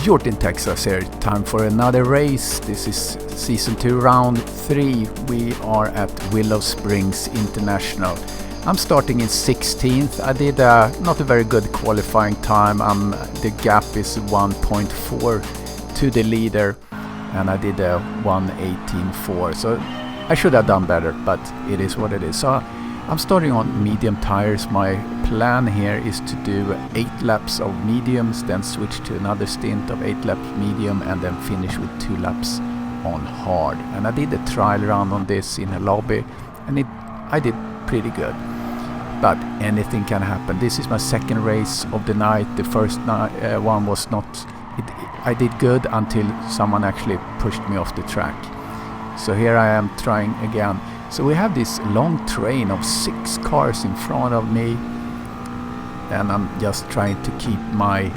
Jordan, Texas here. Time for another race. This is season 2, round 3. We are at Willow Springs International. I'm starting in 16th. I did not a very good qualifying time. The gap is 1.4 to the leader, and I did a 1:18.4. So I should have done better, but it is what it is. So I'm starting on medium tires. My plan here is to do 8 laps of mediums, then switch to another stint of 8 laps medium, and then finish with 2 laps on hard. And I did a trial run on this in a lobby, and I did pretty good. But anything can happen. This is my second race of the night. The first one was not... I did good until someone actually pushed me off the track. So here I am trying again. So we have this long train of 6 cars in front of me, and I'm just trying to keep my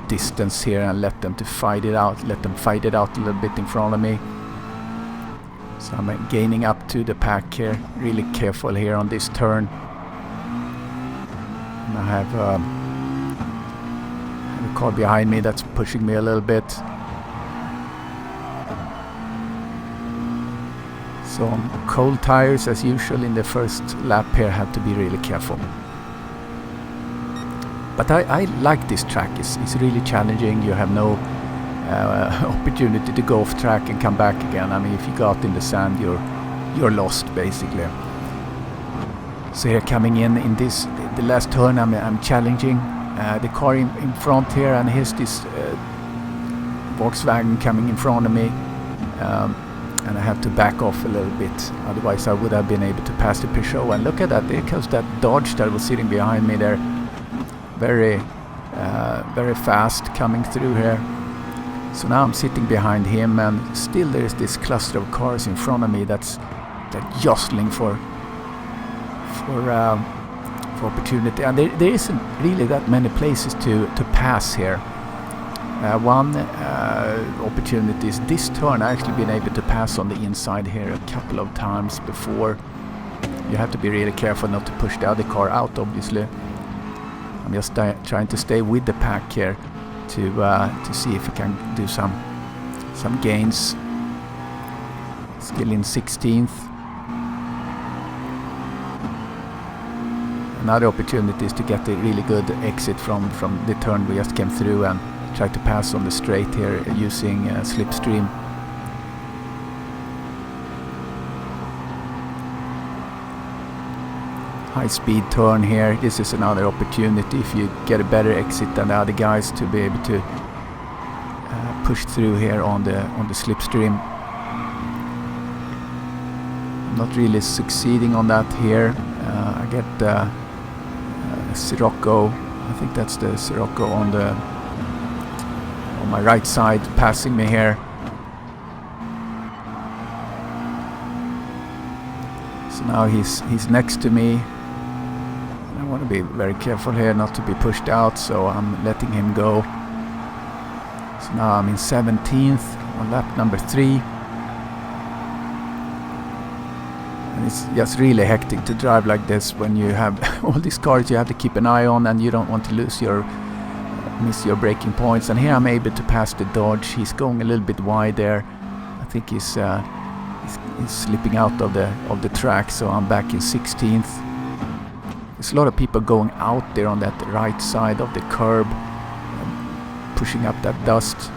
distance here and let them fight it out a little bit in front of me. So I'm gaining up to the pack here, really careful here on this turn. And I have a car behind me that's pushing me a little bit. So on cold tires, as usual in the first lap here, have to be really careful. But I like this track. It's really challenging. You have no opportunity to go off track and come back again. I mean, if you go out in the sand, you're lost basically. So here coming in this the last turn, I'm challenging the car in front here, and here's this Volkswagen coming in front of me. And I have to back off a little bit, otherwise I would have been able to pass the Peugeot. And look at that, there comes that Dodge that was sitting behind me there, very fast coming through here. So now I'm sitting behind him, and still there's this cluster of cars in front of me they're jostling for opportunity, and there isn't really that many places to pass here. One opportunity is this turn. I actually been able to pass on the inside here a couple of times before. You have to be really careful not to push the other car out, obviously. I'm just trying to stay with the pack here to see if I can do some gains. Still in 16th. Another opportunity is to get a really good exit from the turn we just came through, and try to pass on the straight here using slipstream. High speed turn here. This is another opportunity if you get a better exit than the other guys to be able to push through here on the slipstream. I'm not really succeeding on that here. I get Sirocco. I think that's the Sirocco on my right side passing me here. So now he's next to me. I want to be very careful here not to be pushed out, so I'm letting him go. So now I'm in 17th on lap number 3. And it's just really hectic to drive like this when you have all these cars you have to keep an eye on, and you don't want to miss your braking points. And here I'm able to pass the Dodge. He's going a little bit wide there. I think he's slipping out of the track, so I'm back in 16th. There's a lot of people going out there on that right side of the curb, pushing up that dust.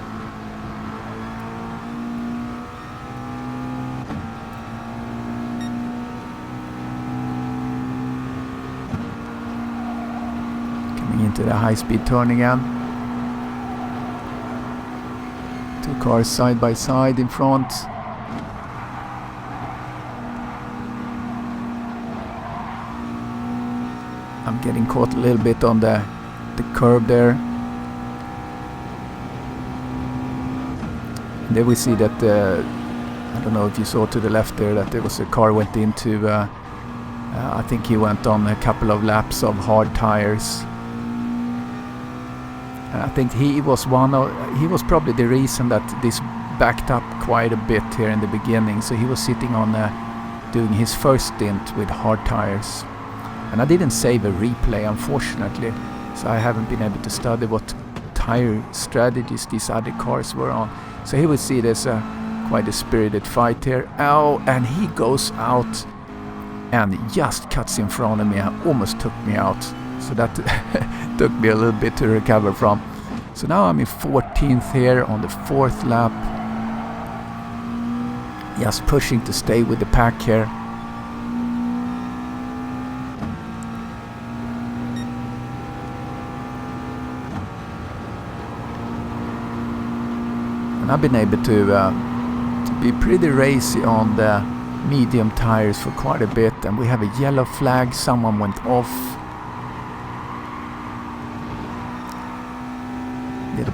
Coming into the high-speed turn again. 2 cars side by side in front. I'm getting caught a little bit on the curb there. And there we see that I don't know if you saw to the left there that there was a car went into I think he went on a couple of laps of hard tires. I think he was probably the reason that this backed up quite a bit here in the beginning. So he was sitting on doing his first stint with hard tires. And I didn't save a replay, unfortunately, so I haven't been able to study what tire strategies these other cars were on. So here we see there's quite a spirited fight here. Oh, and he goes out and just cuts in front of me and almost took me out. So that took me a little bit to recover from. So now I'm in 14th here on the 4th lap. Just pushing to stay with the pack here. And I've been able to be pretty racy on the medium tires for quite a bit. And we have a yellow flag, someone went off. Did a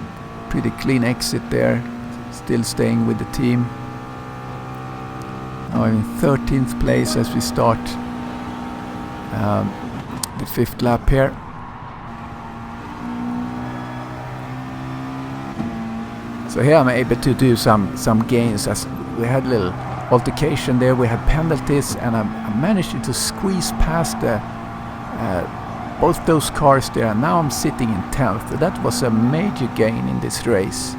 pretty clean exit there, still staying with the team. Now I'm in 13th place as we start the 5th lap here. So here I'm able to do some gains, as we had a little altercation there. We had penalties, and I managed to squeeze past both those cars there. And now I'm sitting in 10th. That was a major gain in this race.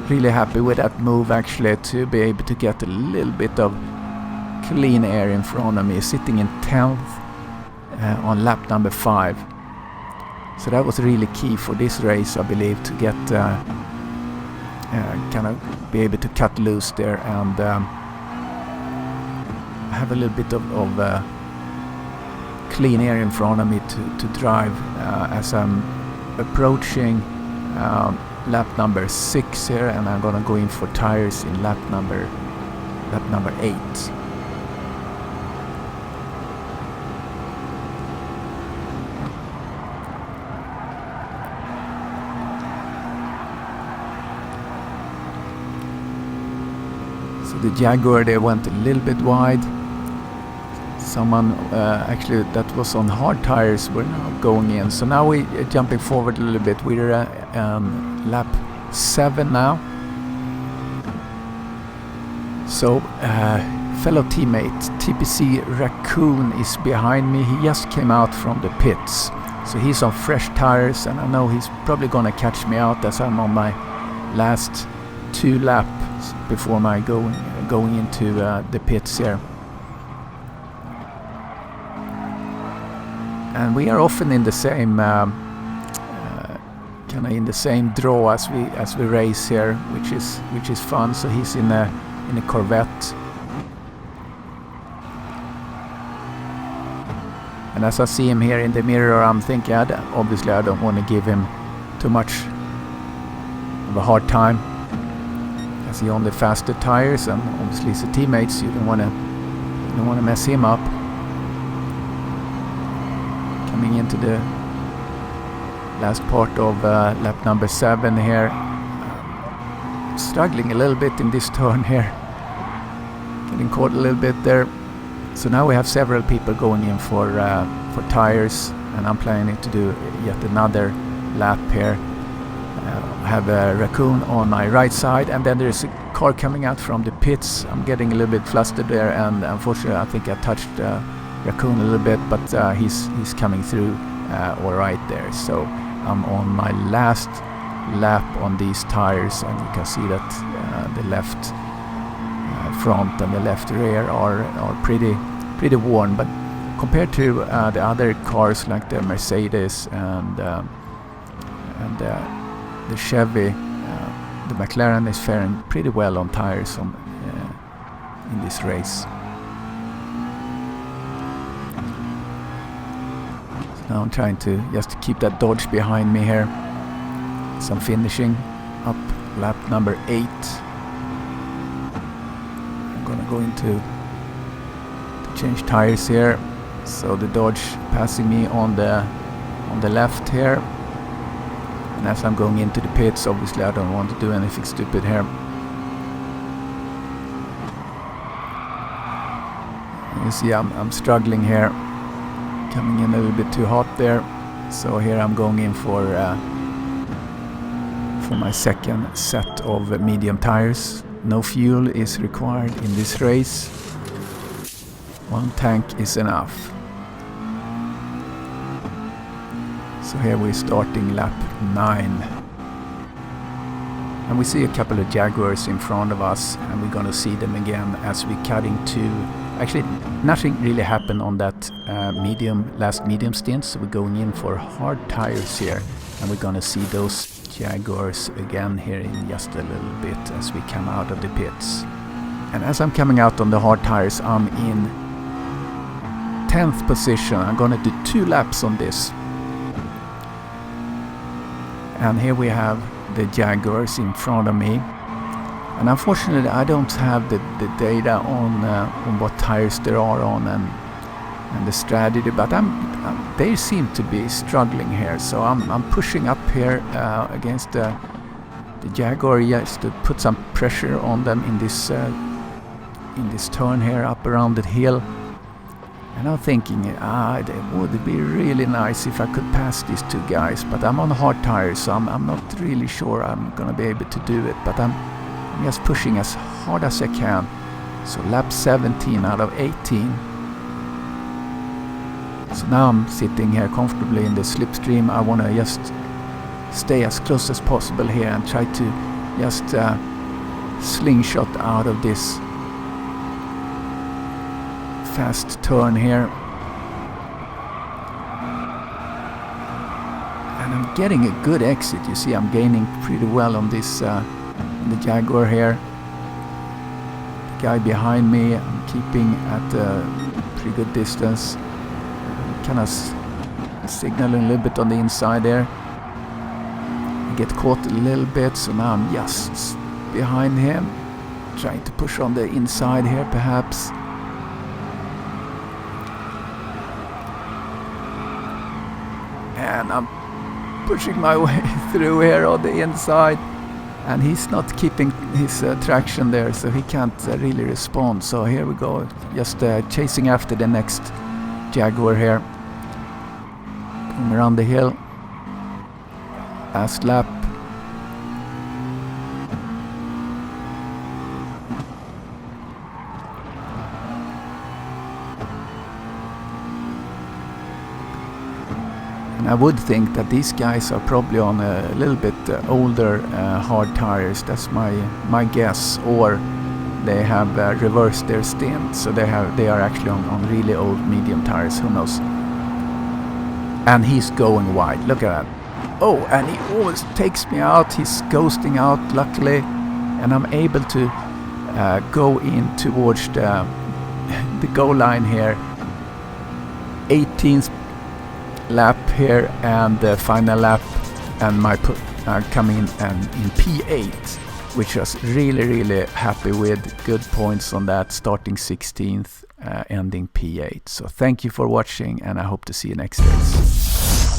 Really happy with that move, actually, to be able to get a little bit of clean air in front of me, sitting in 10th on lap number 5. So that was really key for this race, I believe, to get kind of be able to cut loose there and have a little bit of clean air in front of me to drive as I'm approaching lap number 6 here, and I'm gonna go in for tires in lap number 8. The Jaguar there went a little bit wide. Someone actually that was on hard tires were now going in. So now we're jumping forward a little bit. We're lap 7 now. So fellow teammate TPC Raccoon is behind me. He just came out from the pits. So he's on fresh tires, and I know he's probably gonna catch me out as I'm on my last 2 laps before my going into the pits here. And we are often in the same kind of in the same draw as we race here, which is fun. So he's in a Corvette, and as I see him here in the mirror, I'm thinking obviously I don't want to give him too much of a hard time. He on the faster tires, and obviously as a teammates you don't want to mess him up. Coming into the last part of lap number 7 here, struggling a little bit in this turn here, getting caught a little bit there. So now we have several people going in for tires, and I'm planning to do yet another lap here. I have a Raccoon on my right side, and then there's a car coming out from the pits. I'm getting a little bit flustered there, and unfortunately I think I touched Raccoon a little bit, but he's coming through all right there. So I'm on my last lap on these tires, and you can see that the left front and the left rear are pretty worn, but compared to the other cars like the Mercedes and the Chevy, the McLaren is faring pretty well on tires in this race. So now I'm trying to just keep that Dodge behind me here. So I'm finishing up lap number 8. I'm gonna go into to change tires here. So the Dodge passing me on the left here. And as I'm going into the pits, obviously I don't want to do anything stupid here. You see I'm struggling here, coming in a little bit too hot there. So here I'm going in for my second set of medium tires. No fuel is required in this race. 1 tank is enough. So So here we're starting lap 9. And we see a couple of Jaguars in front of us, and we're gonna see them again as we cut into... Actually, nothing really happened on that last medium stint, so we're going in for hard tires here, and we're gonna see those Jaguars again here in just a little bit as we come out of the pits. And as I'm coming out on the hard tires, I'm in 10th position. I'm gonna do 2 laps on this. And here we have the Jaguars in front of me. And unfortunately I don't have the data on what tires there are on and the strategy, but they seem to be struggling here, so I'm pushing up here against the Jaguar just to put some pressure on them in this turn here up around the hill. And I'm thinking, it would be really nice if I could pass these 2 guys, but I'm on hard tires, so I'm not really sure I'm gonna be able to do it, but I'm just pushing as hard as I can. So lap 17 out of 18. So now I'm sitting here comfortably in the slipstream. I want to just stay as close as possible here and try to just slingshot out of this fast turn here. And I'm getting a good exit. You see, I'm gaining pretty well on this the Jaguar here. The guy behind me, I'm keeping at a pretty good distance. Kind of signaling a little bit on the inside there. I get caught a little bit, so now I'm just behind him, trying to push on the inside here perhaps. And I'm pushing my way through here on the inside. And he's not keeping his traction there, so he can't really respond. So here we go, just chasing after the next Jaguar here. Going around the hill. Last lap. I would think that these guys are probably on a little bit older hard tires. That's my guess, or they have reversed their stint, so they are actually on really old medium tires. Who knows? And he's going wide. Look at that! Oh, and he almost takes me out. He's ghosting out, luckily, and I'm able to go in towards the goal line here. 18th lap here, and the final lap, and my coming in P8, which I was really happy with. Good points on that, starting 16th, ending P8. So thank you for watching, and I hope to see you next days.